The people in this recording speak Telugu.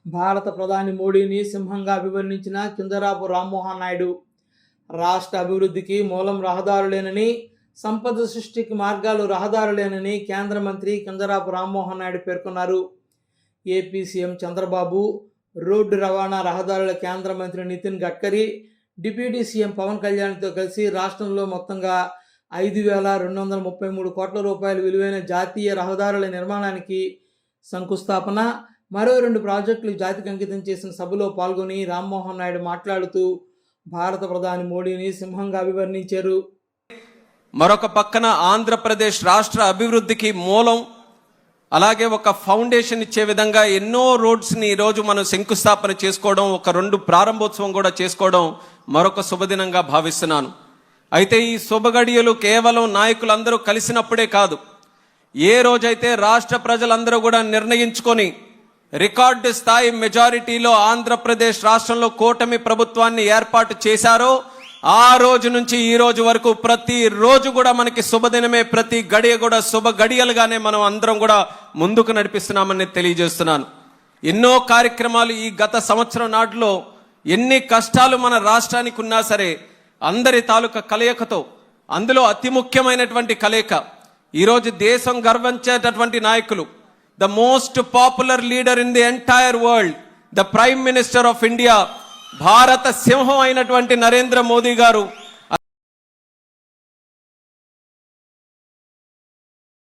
భారత ప్రధాని మోడీని సింహంగా అభివర్ణించిన కింజరాపు రామ్మోహన్ నాయుడు రాష్ట్ర అభివృద్ధికి మూలం రహదారులేనని, సంపద సృష్టికి మార్గాలు రహదారులేనని కేంద్ర మంత్రి కింజరాపు రామ్మోహన్ నాయుడు పేర్కొన్నారు. ఏపీ సీఎం చంద్రబాబు, రోడ్డు రవాణా రహదారుల కేంద్ర మంత్రి నితిన్ గడ్కరీ, డిప్యూటీ సీఎం పవన్ కళ్యాణ్తో కలిసి రాష్ట్రంలో మొత్తంగా 5,233 కోట్ల రూపాయల విలువైన జాతీయ రహదారుల నిర్మాణానికి శంకుస్థాపన, మరో 2 ప్రాజెక్టులు జాతికి అంకితం చేసిన సభలో పాల్గొని రామ్మోహన్ నాయుడు మాట్లాడుతూ భారత ప్రధాని మోడీని సింహంగా అభివర్ణించారు. మరొక పక్కన ఆంధ్రప్రదేశ్ రాష్ట్ర అభివృద్ధికి మూలం, అలాగే ఒక ఫౌండేషన్ ఇచ్చే విధంగా ఎన్నో రోడ్స్ని ఈరోజు మనం శంకుస్థాపన చేసుకోవడం, ఒక 2 ప్రారంభోత్సవం కూడా చేసుకోవడం మరొక శుభదినంగా భావిస్తున్నాను. అయితే ఈ శుభగడియలు కేవలం నాయకులందరూ కలిసినప్పుడే కాదు, ఏ రోజైతే రాష్ట్ర ప్రజలందరూ కూడా నిర్ణయించుకొని రికార్డు స్థాయి మెజారిటీలో ఆంధ్రప్రదేశ్ రాష్ట్రంలో కూటమి ప్రభుత్వాన్ని ఏర్పాటు చేశారో ఆ రోజు నుంచి ఈ రోజు వరకు ప్రతి రోజు కూడా మనకి శుభదినమే, ప్రతి గడియ కూడా శుభ గడియలుగానే మనం అందరం కూడా ముందుకు నడిపిస్తున్నామని తెలియజేస్తున్నాను. ఎన్నో కార్యక్రమాలు ఈ గత సంవత్సరం నాటిలో ఎన్ని కష్టాలు మన రాష్ట్రానికి ఉన్నా సరే అందరి తాలూకా కలయికతో, అందులో అతి ముఖ్యమైనటువంటి కలయిక ఈరోజు దేశం గర్వించేటటువంటి నాయకులు, the most popular leader in the entire world, the prime minister of India, భారత సింహం అయినటువంటి నరేంద్ర మోదీ గారు